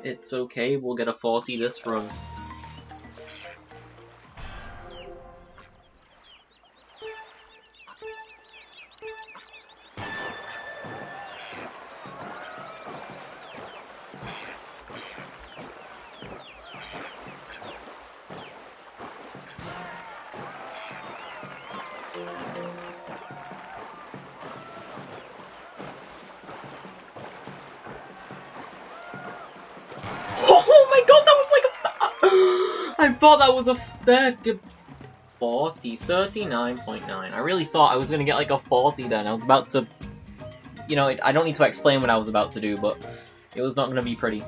It's okay, we'll get a 40 this run. Oh my god, that was like a... I thought that was a 40, 39.9. I really thought I was gonna get like a 40 then. I was about to... You know, I don't need to explain what I was about to do, but it was not gonna be pretty.